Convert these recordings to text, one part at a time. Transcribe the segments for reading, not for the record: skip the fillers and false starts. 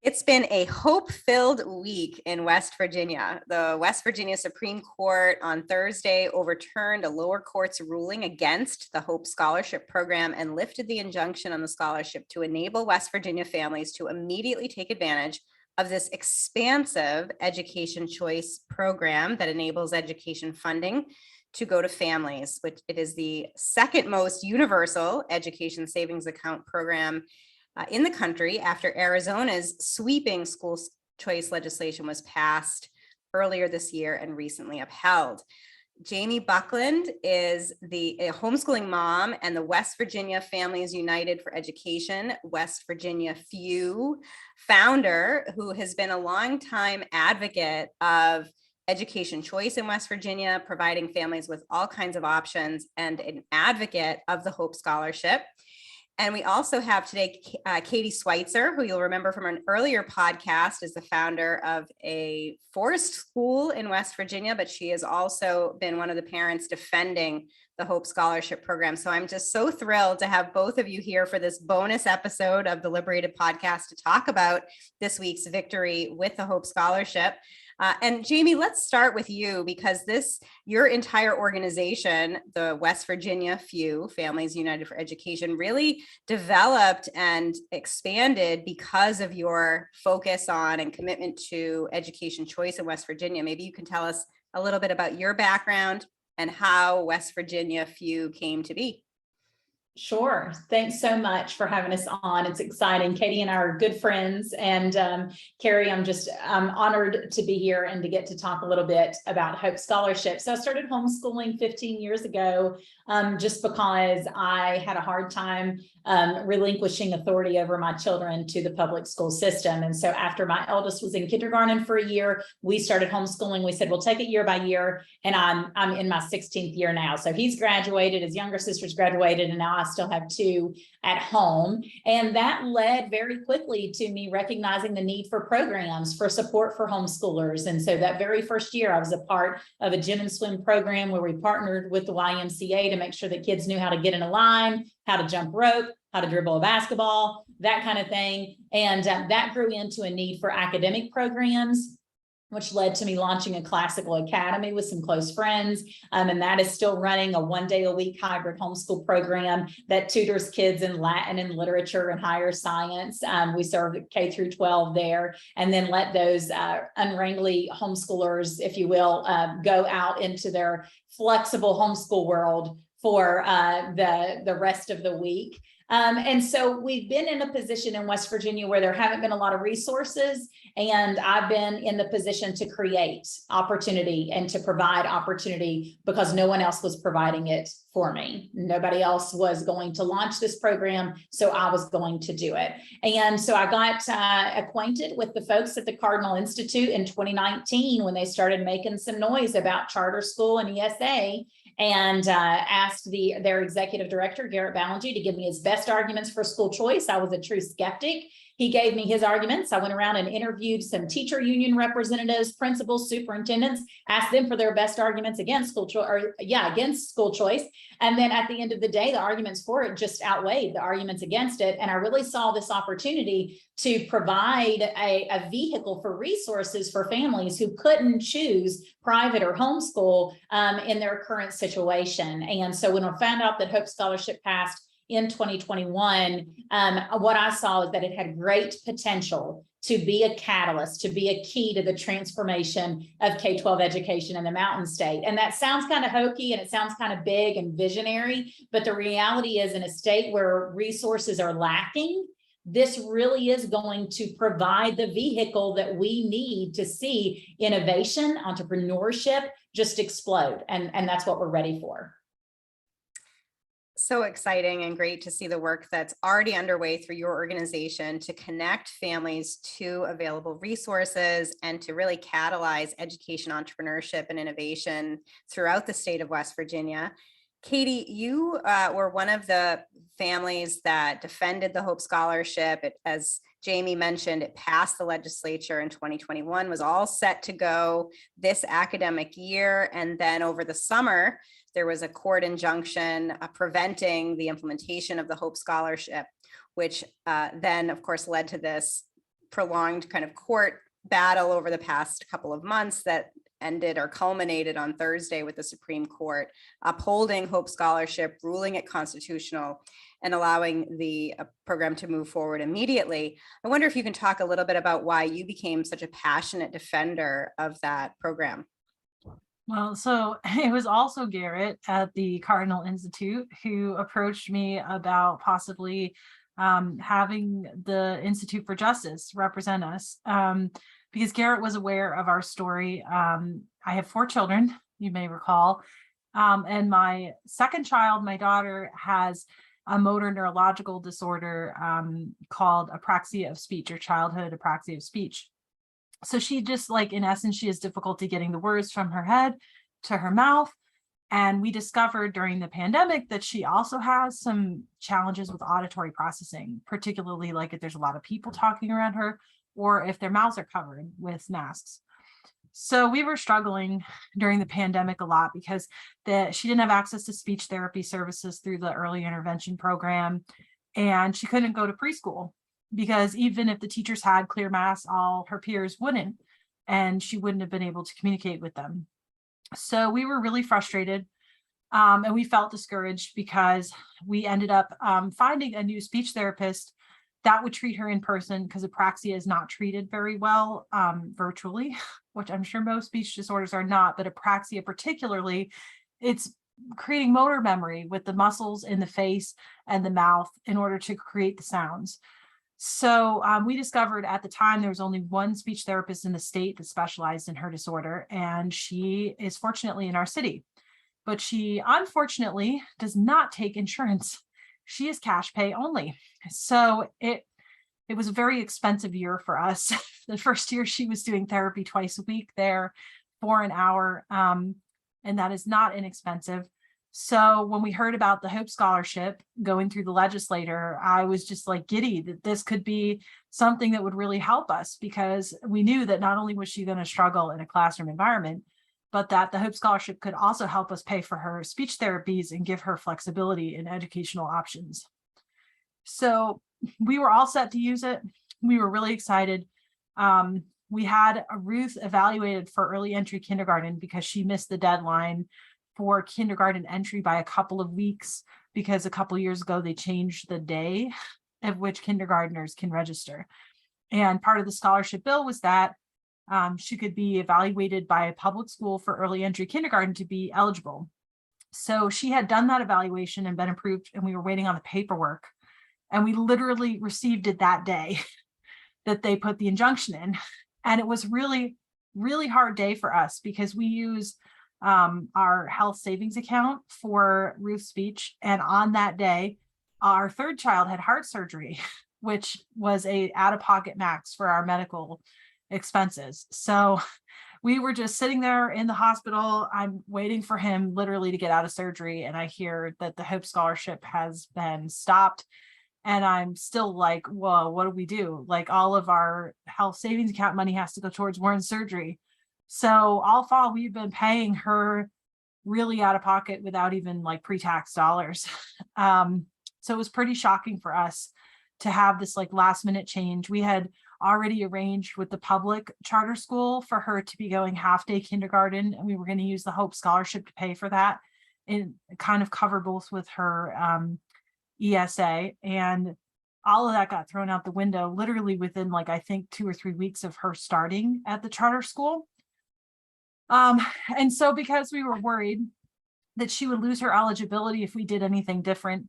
It's been a hope-filled week in West Virginia. The West Virginia Supreme Court on Thursday overturned a lower court's ruling against the Hope Scholarship Program and lifted the injunction on the scholarship to enable West Virginia families to immediately take advantage of this expansive education choice program that enables education funding to go to families, which it is the second most universal education savings account program in the country after Arizona's sweeping school choice legislation was passed earlier this year and recently upheld. Jamie Buckland is a homeschooling mom and the West Virginia Families United for Education, West Virginia FEW founder, who has been a longtime advocate of education choice in West Virginia, providing families with all kinds of options, and an advocate of the Hope Scholarship. And we also have today Katie Switzer, who you'll remember from an earlier podcast, is the founder of a forest school in West Virginia, but she has also been one of the parents defending the Hope Scholarship Program. So I'm just so thrilled to have both of you here for this bonus episode of the Liberated Podcast to talk about this week's victory with the Hope Scholarship. And Jamie, let's start with you, because your entire organization, the West Virginia FEW, Families United for Education, really developed and expanded because of your focus on and commitment to education choice in West Virginia. Maybe you can tell us a little bit about your background and how West Virginia FEW came to be. Sure. Thanks so much for having us on. It's exciting. Katie and I are good friends, and Carrie, I'm honored to be here and to get to talk a little bit about Hope Scholarship. So I started homeschooling 15 years ago, just because I had a hard time relinquishing authority over my children to the public school system. And so after my eldest was in kindergarten for a year, we started homeschooling. We said, we'll take it year by year. And I'm in my 16th year now. So he's graduated, his younger sister's graduated, and now I still have two at home. And that led very quickly to me recognizing the need for programs for support for homeschoolers. And so that very first year, I was a part of a gym and swim program where we partnered with the YMCA to make sure that kids knew how to get in a line, how to jump rope, how to dribble a basketball, that kind of thing. And that grew into a need for academic programs, which led to me launching a classical academy with some close friends. And that is still running a 1 day a week hybrid homeschool program that tutors kids in Latin and literature and higher science. We serve K through 12 there, and then let those unwrangly homeschoolers, if you will, go out into their flexible homeschool world for the rest of the week. And so we've been in a position in West Virginia where there haven't been a lot of resources, and I've been in the position to create opportunity and to provide opportunity because no one else was providing it for me. Nobody else was going to launch this program, so I was going to do it. And so I got acquainted with the folks at the Cardinal Institute in 2019 when they started making some noise about charter school and ESA, and asked their executive director, Garrett Ballingy, to give me his best arguments for school choice. I was a true skeptic. He gave me his arguments. I went around and interviewed some teacher union representatives, principals, superintendents, asked them for their best arguments against school choice. And then at the end of the day, the arguments for it just outweighed the arguments against it. And I really saw this opportunity to provide a vehicle for resources for families who couldn't choose private or homeschool in their current situation. And so when I found out that Hope Scholarship passed in 2021, what I saw is that it had great potential to be a catalyst, to be a key to the transformation of K-12 education in the Mountain State. And that sounds kind of hokey and it sounds kind of big and visionary, but the reality is, in a state where resources are lacking, this really is going to provide the vehicle that we need to see innovation, entrepreneurship just explode. And that's what we're ready for. So exciting and great to see the work that's already underway through your organization to connect families to available resources and to really catalyze education, entrepreneurship, and innovation throughout the state of West Virginia. Katie, you were one of the families that defended the Hope Scholarship. As Jamie mentioned, it passed the legislature in 2021, was all set to go this academic year. And then over the summer, there was a court injunction preventing the implementation of the Hope Scholarship, which then, of course, led to this prolonged kind of court battle over the past couple of months that ended or culminated on Thursday with the Supreme Court upholding Hope Scholarship, ruling it constitutional, and allowing the program to move forward immediately. I wonder if you can talk a little bit about why you became such a passionate defender of that program. Well, so it was also Garrett at the Cardinal Institute who approached me about possibly having the Institute for Justice represent us, because Garrett was aware of our story. I have 4 children, you may recall, and my second child, my daughter, has a motor neurological disorder called apraxia of speech, or childhood apraxia of speech. So she just, like, in essence, she has difficulty getting the words from her head to her mouth. And we discovered during the pandemic that she also has some challenges with auditory processing, particularly like if there's a lot of people talking around her or if their mouths are covered with masks. So we were struggling during the pandemic a lot because she didn't have access to speech therapy services through the early intervention program, and she couldn't go to preschool because even if the teachers had clear masks, all her peers wouldn't, and she wouldn't have been able to communicate with them. So we were really frustrated, and we felt discouraged because we ended up finding a new speech therapist that would treat her in person, because apraxia is not treated very well virtually, which I'm sure most speech disorders are not, but apraxia particularly, it's creating motor memory with the muscles in the face and the mouth in order to create the sounds. So we discovered at the time there was only one speech therapist in the state that specialized in her disorder, and she is fortunately in our city, but she unfortunately does not take insurance. She is cash pay only. So it was a very expensive year for us. The first year she was doing therapy twice a week there for an hour, and that is not inexpensive. So when we heard about the Hope Scholarship going through the legislature, I was just like giddy that this could be something that would really help us, because we knew that not only was she going to struggle in a classroom environment, but that the Hope Scholarship could also help us pay for her speech therapies and give her flexibility in educational options. So we were all set to use it. We were really excited. We had Ruth evaluated for early entry kindergarten because she missed the deadline for kindergarten entry by a couple of weeks, because a couple of years ago they changed the day at which kindergartners can register. And part of the scholarship bill was that she could be evaluated by a public school for early entry kindergarten to be eligible. So she had done that evaluation and been approved, and we were waiting on the paperwork. And we literally received it that day that they put the injunction in. And it was really, really hard day for us because we use our health savings account for Ruth's speech. And on that day, our third child had heart surgery, which was a out-of-pocket max for our medical expenses. So we were just sitting there in the hospital. I'm waiting for him literally to get out of surgery. And I hear that the Hope Scholarship has been stopped. And I'm still like, whoa, what do we do? Like, all of our health savings account money has to go towards Warren's surgery. So all fall, we've been paying her really out of pocket without even like pre-tax dollars. So it was pretty shocking for us to have this like last minute change. We had already arranged with the public charter school for her to be going half day kindergarten, and we were going to use the Hope Scholarship to pay for that and kind of cover both with her ESA. And all of that got thrown out the window literally within like, I think 2 or 3 weeks of her starting at the charter school. And so because we were worried that she would lose her eligibility if we did anything different,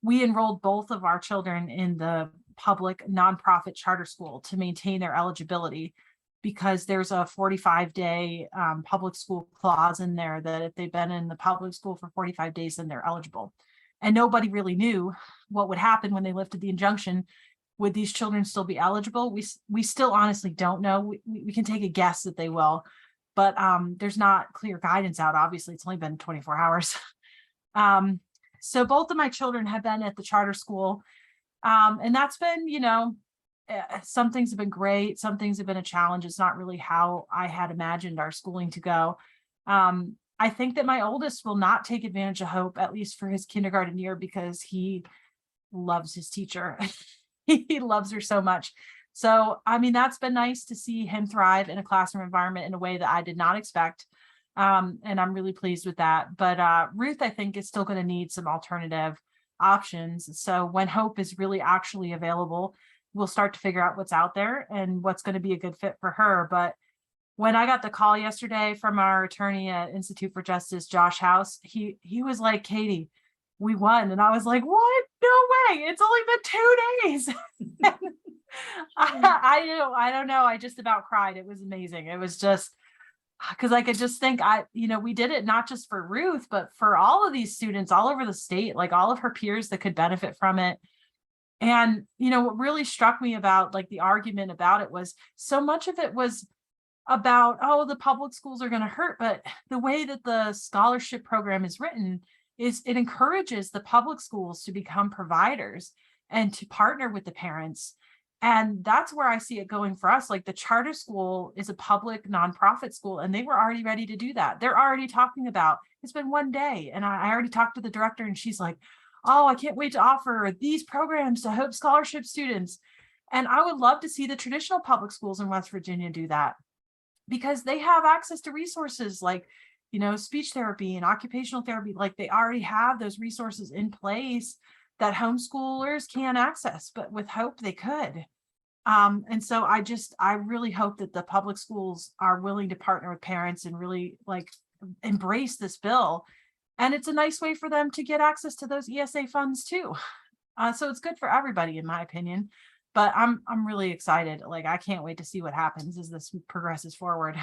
we enrolled both of our children in the public nonprofit charter school to maintain their eligibility, because there's a 45-day public school clause in there that if they've been in the public school for 45 days, then they're eligible. And nobody really knew what would happen when they lifted the injunction. Would these children still be eligible? We still honestly don't know. We can take a guess that they will, but there's not clear guidance out. Obviously, it's only been 24 hours. So both of my children have been at the charter school, and that's been, some things have been great. Some things have been a challenge. It's not really how I had imagined our schooling to go. I think that my oldest will not take advantage of Hope, at least for his kindergarten year, because he loves his teacher. He loves her so much. So, I mean, that's been nice to see him thrive in a classroom environment in a way that I did not expect. And I'm really pleased with that. But Ruth, I think, is still going to need some alternative options. So when Hope is really actually available, we'll start to figure out what's out there and what's going to be a good fit for her. But when I got the call yesterday from our attorney at Institute for Justice, Josh House, he was like, Katie, we won. And I was like, what? No way. It's only been 2 days. I don't know. I just about cried. It was amazing. It was just because I could just think we did it not just for Ruth, but for all of these students all over the state, like all of her peers that could benefit from it. And, what really struck me about like the argument about it was so much of it was about, oh, the public schools are going to hurt. But the way that the scholarship program is written is it encourages the public schools to become providers and to partner with the parents. And that's where I see it going for us. Like the charter school is a public nonprofit school, and they were already ready to do that. They're already talking about, it's been 1 day. And I already talked to the director and she's like, oh, I can't wait to offer these programs to Hope Scholarship students. And I would love to see the traditional public schools in West Virginia do that, because they have access to resources like, speech therapy and occupational therapy. Like they already have those resources in place that homeschoolers can't access, but with Hope they could. And so I really hope that the public schools are willing to partner with parents and really like embrace this bill. And it's a nice way for them to get access to those ESA funds too. So it's good for everybody, in my opinion. But I'm really excited. Like I can't wait to see what happens as this progresses forward.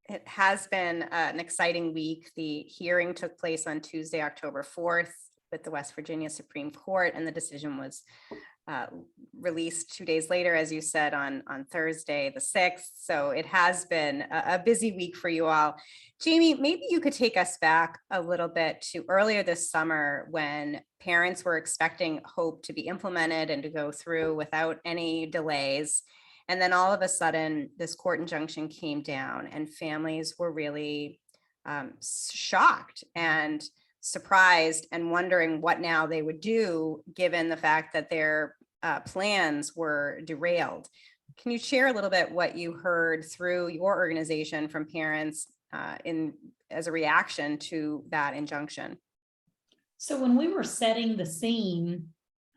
It has been an exciting week. The hearing took place on Tuesday, October 4th with the West Virginia Supreme Court, and the decision was released 2 days later, as you said, on Thursday, the 6th. So it has been a busy week for you all. Jamie, maybe you could take us back a little bit to earlier this summer when parents were expecting Hope to be implemented and to go through without any delays. And then all of a sudden, this court injunction came down and families were really shocked and surprised and wondering what now they would do, given the fact that their plans were derailed. Can you share a little bit what you heard through your organization from parents as a reaction to that injunction? So when we were setting the scene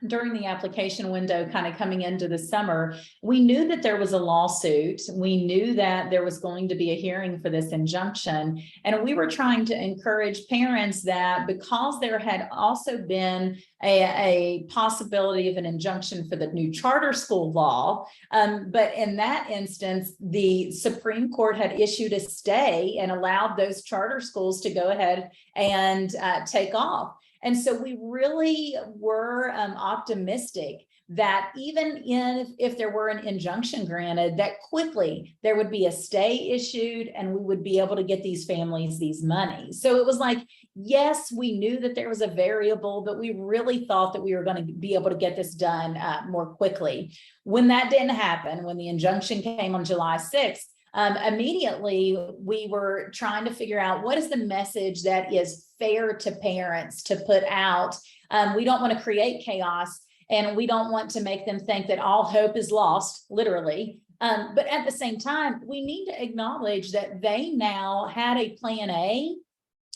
during the application window, kind of coming into the summer, we knew that there was a lawsuit. We knew that there was going to be a hearing for this injunction. And we were trying to encourage parents that because there had also been a possibility of an injunction for the new charter school law. But in that instance, the Supreme Court had issued a stay and allowed those charter schools to go ahead and take off. And so we really were optimistic that even if there were an injunction granted, that quickly there would be a stay issued and we would be able to get these families these monies. So it was like, yes, we knew that there was a variable, but we really thought that we were going to be able to get this done more quickly. When that didn't happen, when the injunction came on July 6th, immediately we were trying to figure out what is the message that is fair to parents to put out. We don't want to create chaos and we don't want to make them think that all hope is lost, literally. But at the same time, we need to acknowledge that they now had a plan A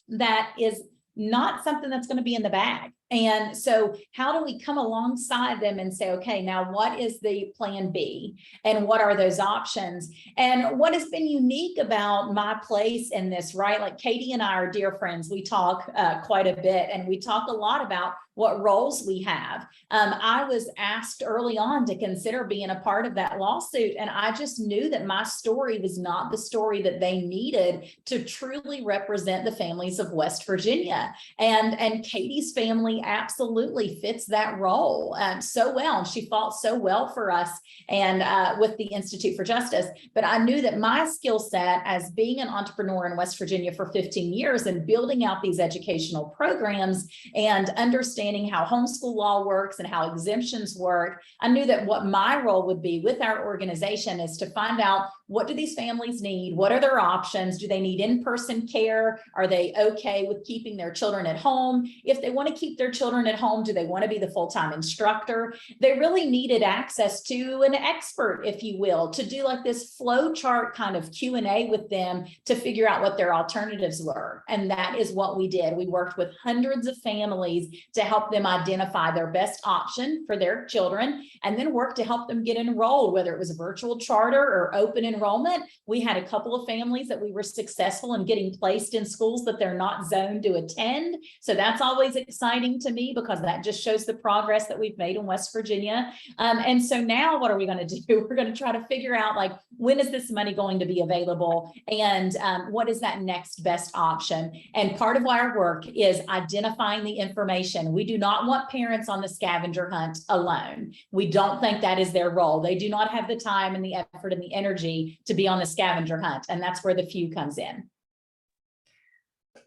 that is not something that's going to be in the bag. And so how do we come alongside them and say, okay, now what is the plan B and what are those options? And what has been unique about my place in this, right? Like Katie and I are dear friends. We talk quite a bit and we talk a lot about what roles we have. I was asked early on to consider being a part of that lawsuit. And I just knew that my story was not the story that they needed to truly represent the families of West Virginia. And Katie's family absolutely fits that role so well. And she fought so well for us and with the Institute for Justice. But I knew that my skill set as being an entrepreneur in West Virginia for 15 years and building out these educational programs and understanding understanding how homeschool law works and how exemptions work, I knew that what my role would be with our organization is to find out, what do these families need? What are their options? Do they need in-person care? Are they okay with keeping their children at home? If they want to keep their children at home, do they want to be the full-time instructor? They really needed access to an expert, if you will, to do like this flow chart kind of Q&A with them to figure out what their alternatives were. And that is what we did. We worked with hundreds of families to help them identify their best option for their children, and then work to help them get enrolled, whether it was a virtual charter or open enrollment. We had a couple of families that we were successful in getting placed in schools that they're not zoned to attend. So that's always exciting to me, because that just shows the progress that we've made in West Virginia. And so now what are we going to do? We're going to try to figure out, like, when is this money going to be available, and what is that next best option? And part of our work is identifying the information. We do not want parents on the scavenger hunt alone. We don't think that is their role. They do not have the time and the effort and the energy to be on the scavenger hunt. And that's where the few comes in.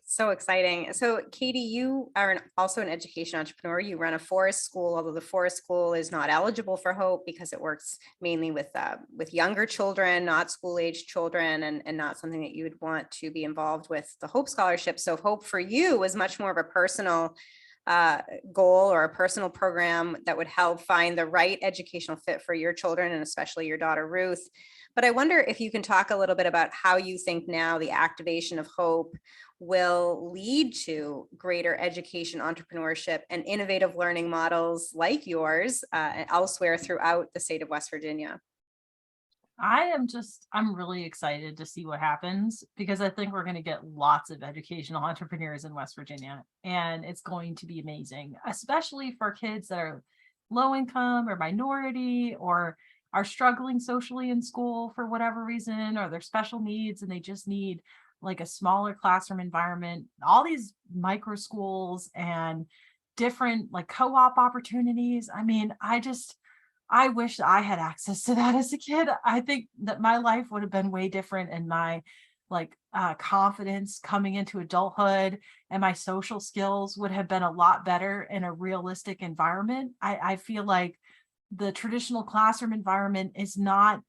So exciting. So Katie, you are also an education entrepreneur. You run a forest school, although the forest school is not eligible for Hope because it works mainly with younger children, not school-age children, and not something that you would want to be involved with the Hope Scholarship. So Hope for you was much more of a personal goal, or a personal program that would help find the right educational fit for your children, and especially your daughter, Ruth. But I wonder if you can talk a little bit about how you think now the activation of Hope will lead to greater education, entrepreneurship, and innovative learning models like yours elsewhere throughout the state of West Virginia. I'm really excited to see what happens, because I think we're going to get lots of educational entrepreneurs in West Virginia, and it's going to be amazing, especially for kids that are low income or minority, or are struggling socially in school for whatever reason, or their special needs, and they just need like a smaller classroom environment. All these micro schools and different like co-op opportunities. I mean, I wish I had access to that as a kid. I think that my life would have been way different, and my confidence coming into adulthood and my social skills would have been a lot better in a realistic environment. I feel like the traditional classroom environment is not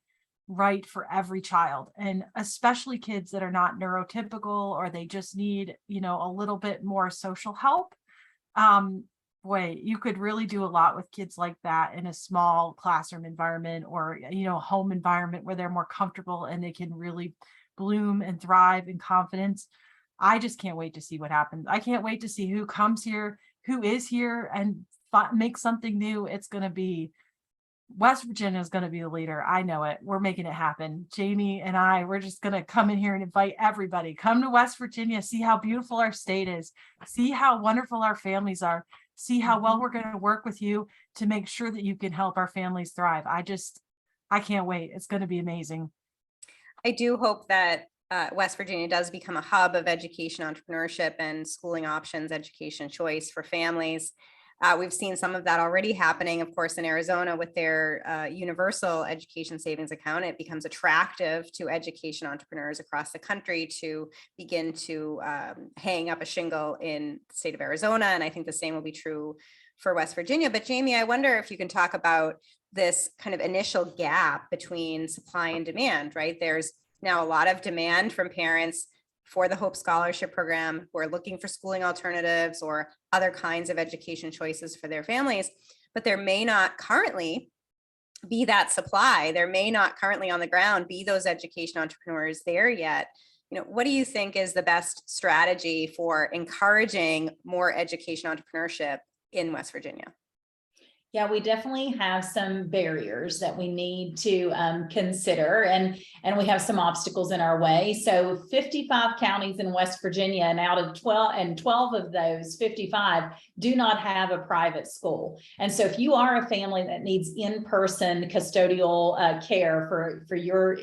right for every child, and especially kids that are not neurotypical, or they just need, a little bit more social help. Boy, you could really do a lot with kids like that in a small classroom environment, or, home environment where they're more comfortable and they can really bloom and thrive in confidence. I just can't wait to see what happens. I can't wait to see who comes here, who is here, and make something new. It's going to be West Virginia is going to be the leader. I know it. We're making it happen. Jamie and we're just going to come in here and invite everybody. Come to West Virginia, see how beautiful our state is, see how wonderful our families are, see how well we're going to work with you to make sure that you can help our families thrive. I can't wait. It's going to be amazing. I do hope that West Virginia does become a hub of education, entrepreneurship, and schooling options, education choice for families. We've seen some of that already happening, of course, in Arizona with their universal education savings account. It becomes attractive to education entrepreneurs across the country to begin to hang up a shingle in the state of Arizona. And I think the same will be true for West Virginia. But Jamie, I wonder if you can talk about this kind of initial gap between supply and demand, right? There's now a lot of demand from parents for the Hope Scholarship Program who are looking for schooling alternatives or other kinds of education choices for their families, but there may not currently be that supply. There may not currently on the ground be those education entrepreneurs there yet. What do you think is the best strategy for encouraging more education entrepreneurship in West Virginia? Yeah, we definitely have some barriers that we need to consider, and we have some obstacles in our way. So 55 counties in West Virginia, and out of 12 of those 55 do not have a private school. And so if you are a family that needs in-person custodial care for your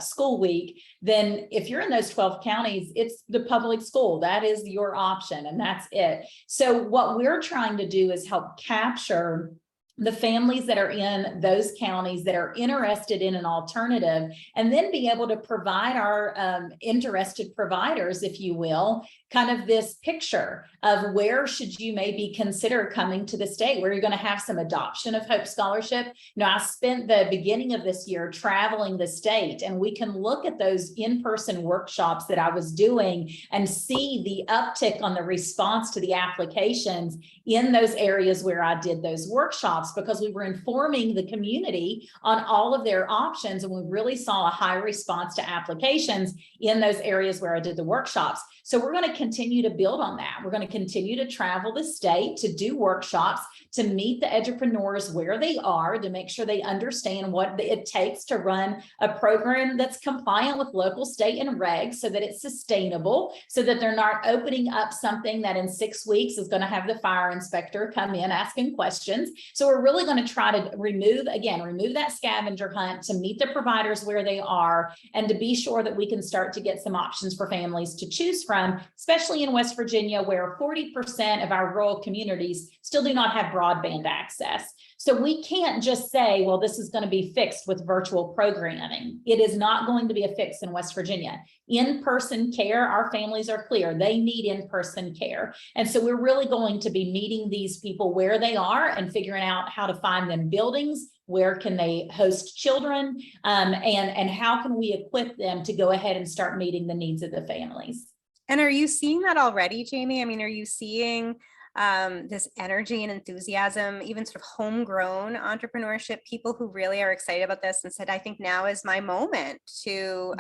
school week, then if you're in those 12 counties, it's the public school. That is your option, and that's it. So what we're trying to do is help capture the families that are in those counties that are interested in an alternative, and then be able to provide our interested providers, if you will, kind of this picture of where should you maybe consider coming to the state, where you're going to have some adoption of Hope Scholarship. I spent the beginning of this year traveling the state, and we can look at those in-person workshops that I was doing and see the uptick on the response to the applications in those areas where I did those workshops, because we were informing the community on all of their options. And we really saw a high response to applications in those areas where I did the workshops. So we're going to continue to build on that. We're going to continue to travel the state to do workshops, to meet the entrepreneurs where they are, to make sure they understand what it takes to run a program that's compliant with local, state, and regs, so that it's sustainable, so that they're not opening up something that in 6 weeks is going to have the fire inspector come in asking questions. So we're really going to try to remove that scavenger hunt, to meet the providers where they are, and to be sure that we can start to get some options for families to choose from, especially in West Virginia, where 40% of our rural communities still do not have broadband access. So we can't just say, well, this is going to be fixed with virtual programming. It is not going to be a fix in West Virginia. In-person care, our families are clear, they need in-person care. And so we're really going to be meeting these people where they are and figuring out how to find them buildings, where can they host children, and how can we equip them to go ahead and start meeting the needs of the families. And are you seeing that already, Jamie? I mean, are you seeing this energy and enthusiasm, even sort of homegrown entrepreneurship, people who really are excited about this and said, I think now is my moment to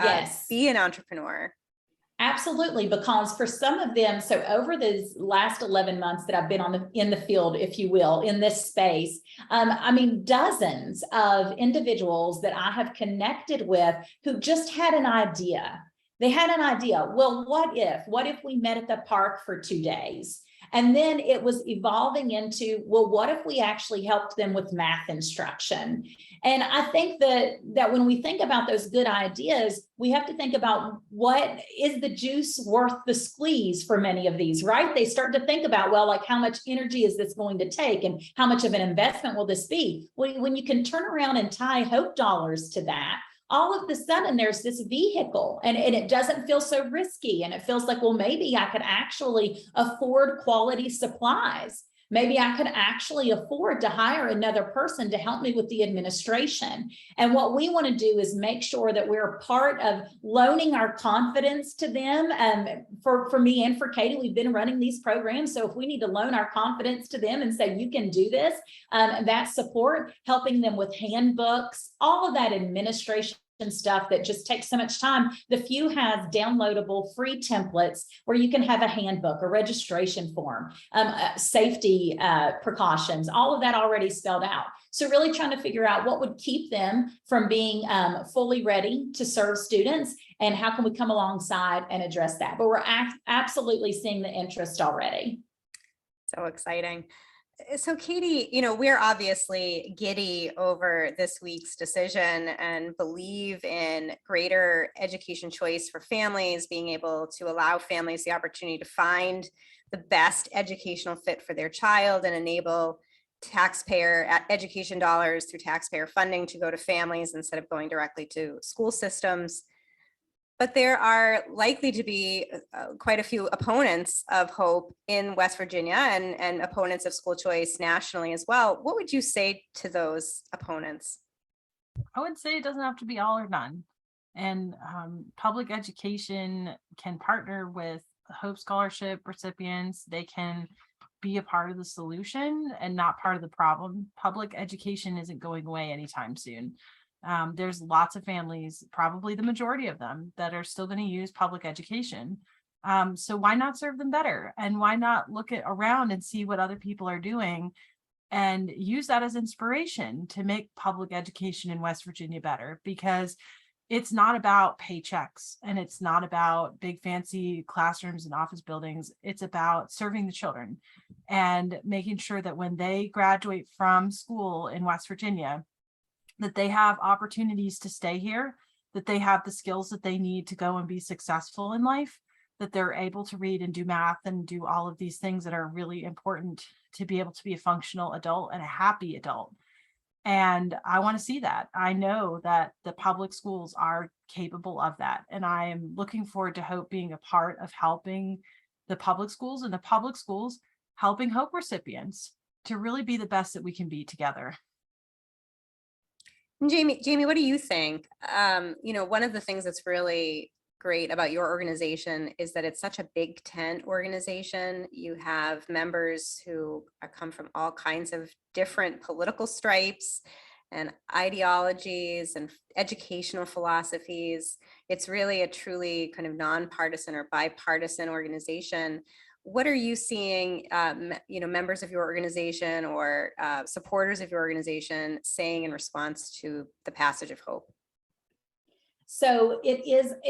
be an entrepreneur? Absolutely, because for some of them, so over these last 11 months that I've been in the field, if you will, in this space, I mean, dozens of individuals that I have connected with who just had an idea. They had an idea. Well, what if we met at the park for 2 days? And then it was evolving into, well, what if we actually helped them with math instruction? And I think that when we think about those good ideas, we have to think about, what is the juice worth the squeeze for many of these, right? They start to think about, well, like, how much energy is this going to take, and how much of an investment will this be? When you can turn around and tie Hope dollars to that, all of a sudden there's this vehicle, and it doesn't feel so risky. And it feels like, well, maybe I could actually afford quality supplies. Maybe I could actually afford to hire another person to help me with the administration. And what we want to do is make sure that we're part of loaning our confidence to them. For me and for Katie, we've been running these programs. So if we need to loan our confidence to them and say, you can do this, that support, helping them with handbooks, all of that administration stuff that just takes so much time. The Few has downloadable free templates where you can have a handbook, a registration form, safety precautions, all of that already spelled out. So really trying to figure out what would keep them from being fully ready to serve students, and how can we come alongside and address that. But we're absolutely seeing the interest already. So exciting. So Katie, we're obviously giddy over this week's decision and believe in greater education choice for families, being able to allow families the opportunity to find the best educational fit for their child, and enable taxpayer education dollars through taxpayer funding to go to families instead of going directly to school systems. But there are likely to be quite a few opponents of Hope in West Virginia, and opponents of school choice nationally as well. What would you say to those opponents? I would say it doesn't have to be all or none. And public education can partner with Hope Scholarship recipients. They can be a part of the solution and not part of the problem. Public education isn't going away anytime soon. There's lots of families, probably the majority of them, that are still going to use public education. So why not serve them better? And why not look around and see what other people are doing and use that as inspiration to make public education in West Virginia better? Because it's not about paychecks, and it's not about big fancy classrooms and office buildings. It's about serving the children and making sure that when they graduate from school in West Virginia, that they have opportunities to stay here, that they have the skills that they need to go and be successful in life, that they're able to read and do math and do all of these things that are really important to be able to be a functional adult and a happy adult. And I want to see that. I know that the public schools are capable of that. And I am looking forward to Hope being a part of helping the public schools, and the public schools helping Hope recipients to really be the best that we can be together. And Jamie, what do you think? One of the things that's really great about your organization is that it's such a big tent organization. You have members who come from all kinds of different political stripes and ideologies and educational philosophies. It's really a truly kind of nonpartisan or bipartisan organization. What are you seeing, members of your organization or supporters of your organization saying in response to the passage of Hope? So it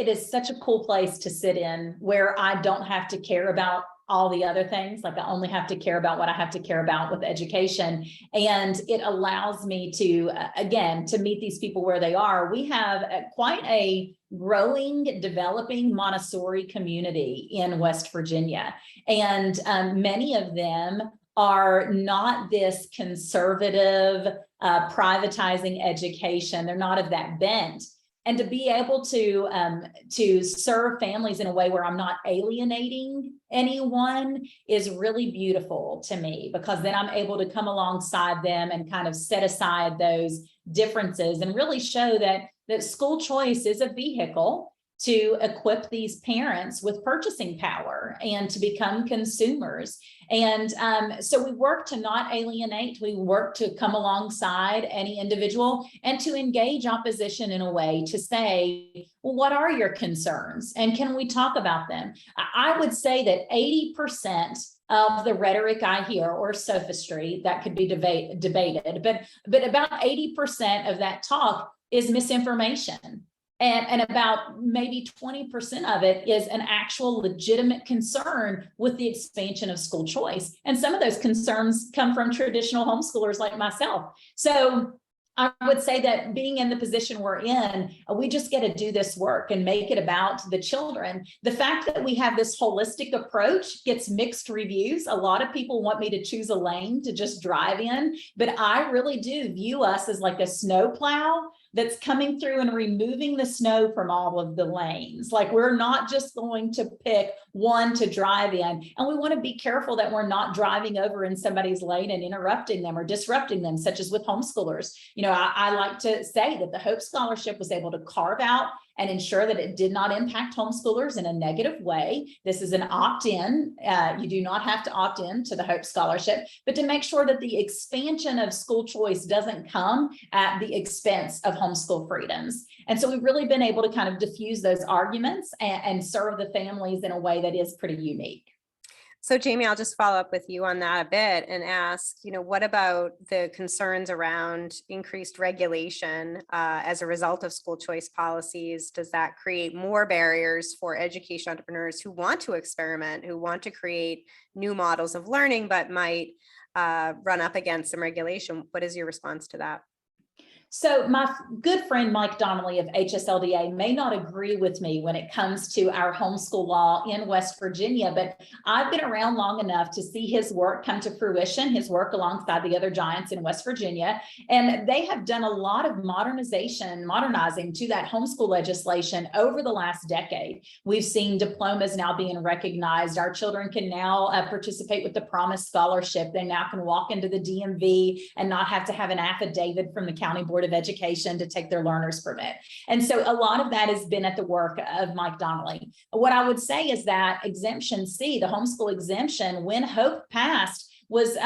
is such a cool place to sit in, where I don't have to care about all the other things. Like, I only have to care about what I have to care about with education. And it allows me to, again, to meet these people where they are. We have quite a growing, developing Montessori community in West Virginia. And many of them are not this conservative, privatizing education. They're not of that bent. And to be able to serve families in a way where I'm not alienating anyone is really beautiful to me, because then I'm able to come alongside them and kind of set aside those differences and really show that school choice is a vehicle to equip these parents with purchasing power and to become consumers. And so we work to not alienate, we work to come alongside any individual and to engage opposition in a way to say, well, what are your concerns? And can we talk about them? I would say that 80% of the rhetoric I hear, or sophistry, that could be debated, but about 80% of that talk is misinformation. And about maybe 20% of it is an actual legitimate concern with the expansion of school choice. And some of those concerns come from traditional homeschoolers like myself. So I would say that being in the position we're in, we just get to do this work and make it about the children. The fact that we have this holistic approach gets mixed reviews. A lot of people want me to choose a lane to just drive in, but I really do view us as like a snow plow that's coming through and removing the snow from all of the lanes. Like, we're not just going to pick one to drive in. And we want to be careful that we're not driving over in somebody's lane and interrupting them or disrupting them, such as with homeschoolers. I like to say that the Hope Scholarship was able to carve out and ensure that it did not impact homeschoolers in a negative way. This is an opt-in. You do not have to opt in to the Hope Scholarship, but to make sure that the expansion of school choice doesn't come at the expense of homeschool freedoms. And so we've really been able to kind of diffuse those arguments and serve the families in a way that is pretty unique. So Jamie, I'll just follow up with you on that a bit and ask, what about the concerns around increased regulation as a result of school choice policies? Does that create more barriers for education entrepreneurs who want to experiment, who want to create new models of learning, but might run up against some regulation? What is your response to that? So my good friend, Mike Donnelly of HSLDA, may not agree with me when it comes to our homeschool law in West Virginia, but I've been around long enough to see his work come to fruition, his work alongside the other giants in West Virginia. And they have done a lot of modernizing to that homeschool legislation over the last decade. We've seen diplomas now being recognized. Our children can now participate with the Promise Scholarship. They now can walk into the DMV and not have to have an affidavit from the County Board of Education to take their learner's permit. And so a lot of that has been at the work of Mike Donnelly. What I would say is that Exemption C, the homeschool exemption, when Hope passed, was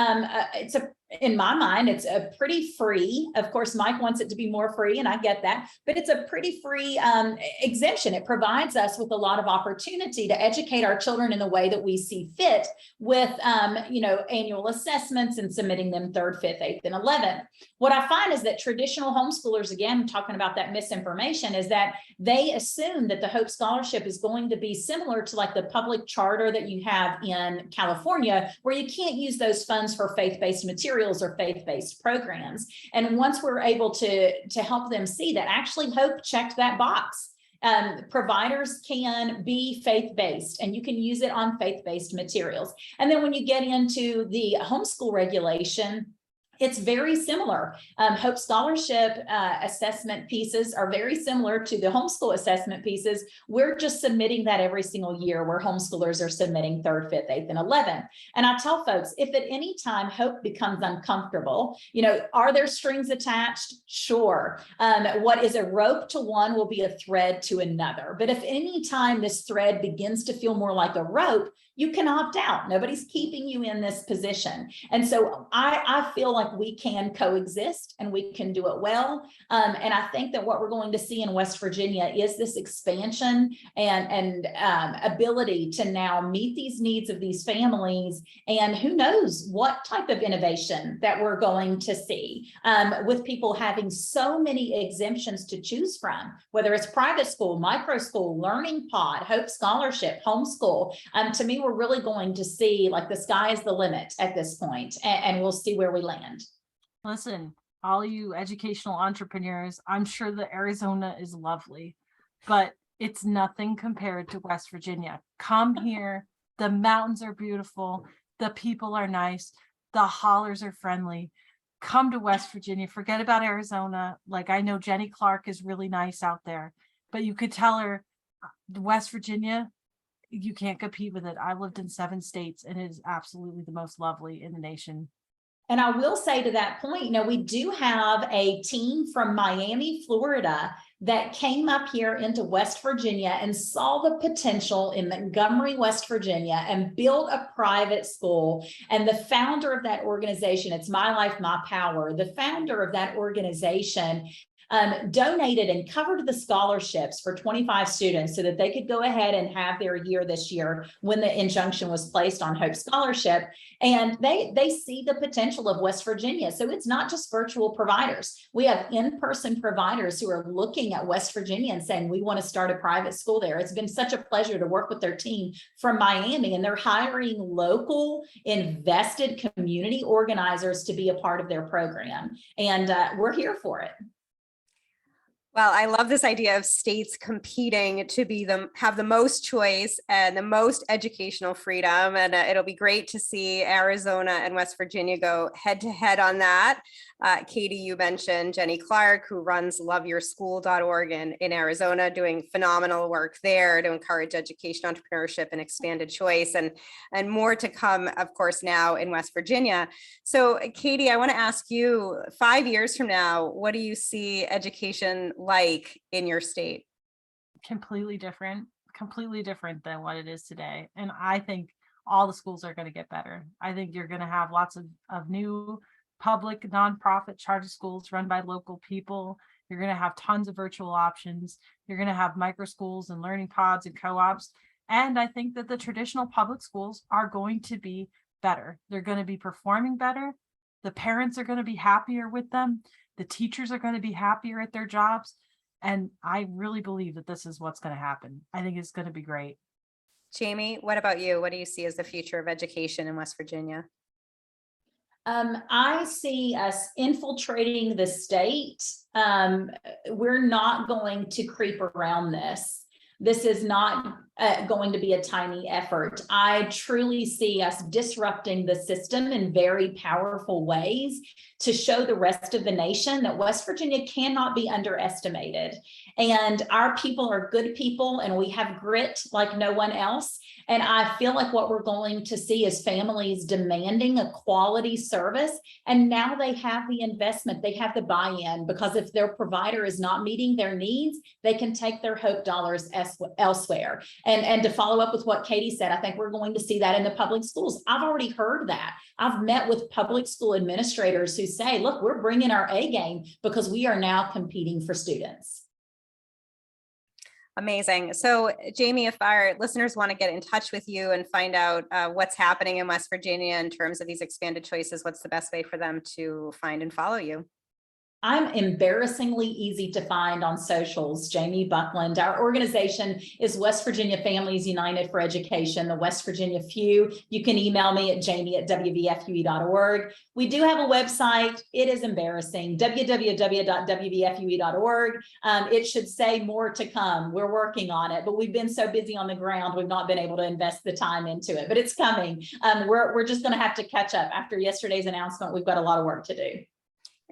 in my mind, it's a pretty free. Of course, Mike wants it to be more free, and I get that, but it's a pretty free exemption. It provides us with a lot of opportunity to educate our children in the way that we see fit, with annual assessments and submitting them 3rd, 5th, 8th, and 11th. What I find is that traditional homeschoolers, again, talking about that misinformation, is that they assume that the Hope Scholarship is going to be similar to like the public charter that you have in California, where you can't use those funds for faith-based materials or faith-based programs. And once we're able to help them see that actually Hope checked that box, providers can be faith-based, and you can use it on faith-based materials. And then when you get into the homeschool regulation, it's very similar. Hope Scholarship assessment pieces are very similar to the homeschool assessment pieces. We're just submitting that every single year, where homeschoolers are submitting 3rd, 5th, 8th, and 11th. And I tell folks, if at any time Hope becomes uncomfortable, are there strings attached? Sure. What is a rope to one will be a thread to another. But if any time this thread begins to feel more like a rope, you can opt out. Nobody's keeping you in this position. And so I feel like we can coexist and we can do it well. And I think that what we're going to see in West Virginia is this expansion and ability to now meet these needs of these families. And who knows what type of innovation that we're going to see with people having so many exemptions to choose from, whether it's private school, micro school, learning pod, Hope Scholarship, homeschool. To me, we're really going to see like the sky is the limit at this point, and we'll see where we land. Listen, all you educational entrepreneurs, I'm sure that Arizona is lovely, but it's nothing compared to West Virginia. Come here. The mountains are beautiful. The people are nice. The hollers are friendly. Come to West Virginia. Forget about Arizona. Like, I know Jenny Clark is really nice out there, but you could tell her West Virginia, you can't compete with it. I lived in 7 states and it is absolutely the most lovely in the nation. And I will say to that point, we do have a team from Miami, Florida, that came up here into West Virginia and saw the potential in Montgomery, West Virginia, and built a private school. And the founder of that organization, it's My Life, My Power, the founder of that organization donated and covered the scholarships for 25 students so that they could go ahead and have their year this year when the injunction was placed on Hope Scholarship. And they see the potential of West Virginia. So it's not just virtual providers. We have in-person providers who are looking at West Virginia and saying, we want to start a private school there. It's been such a pleasure to work with their team from Miami, and they're hiring local invested community organizers to be a part of their program. And we're here for it. Well, I love this idea of states competing to have the most choice and the most educational freedom. And it'll be great to see Arizona and West Virginia go head to head on that. Katie, you mentioned Jenny Clark, who runs loveyourschool.org in Arizona, doing phenomenal work there to encourage education, entrepreneurship, and expanded choice, and more to come, of course, now in West Virginia. So, Katie, I want to ask you, 5 years from now, what do you see education like in your state? Completely different than what it is today. And I think all the schools are going to get better. I think you're going to have lots of new public nonprofit charter schools run by local people. You're going to have tons of virtual options. You're going to have micro schools and learning pods and co-ops. And I think that the traditional public schools are going to be better. They're going to be performing better. The parents are going to be happier with them. The teachers are going to be happier at their jobs. And I really believe that this is what's going to happen. I think it's going to be great. Jamie, what about you? What do you see as the future of education in West Virginia? I see us infiltrating the state. We're not going to creep around this. This is not going to be a tiny effort. I truly see us disrupting the system in very powerful ways to show the rest of the nation that West Virginia cannot be underestimated. And our people are good people, and we have grit like no one else. And I feel like what we're going to see is families demanding a quality service. And now they have the investment, they have the buy-in, because if their provider is not meeting their needs, they can take their hope dollars elsewhere. And to follow up with what Katie said, I think we're going to see that in the public schools. I've already heard that. I've met with public school administrators who say, look, we're bringing our A game because we are now competing for students. Amazing. So, Jamie, if our listeners want to get in touch with you and find out what's happening in West Virginia in terms of these expanded choices, what's the best way for them to find and follow you? I'm embarrassingly easy to find on socials. Jamie Buckland. Our organization is West Virginia Families United for Education, the West Virginia FEW. You can email me at jamie@wvfue.org. We do have a website. It is embarrassing, www.wvfue.org. It should say more to come. We're working on it, but we've been so busy on the ground, we've not been able to invest the time into it, but it's coming. We're just going to have to catch up. After yesterday's announcement, we've got a lot of work to do.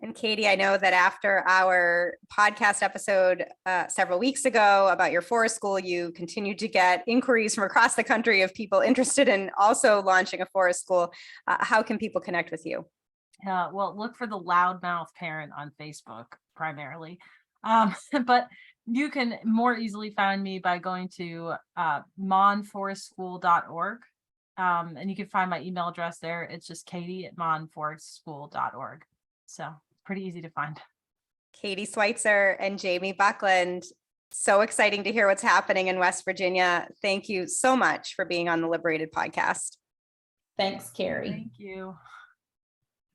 And Katie, I know that after our podcast episode several weeks ago about your forest school, you continued to get inquiries from across the country of people interested in also launching a forest school. How can people connect with you? Well, look for the loudmouth parent on Facebook primarily. But you can more easily find me by going to monforestschool.org. And you can find my email address there. It's just katie@monforestschool.org. So pretty easy to find. Katie Switzer and Jamie Buckland. So exciting to hear what's happening in West Virginia. Thank you so much for being on the Liberated podcast. Thanks, Carrie. Thank you.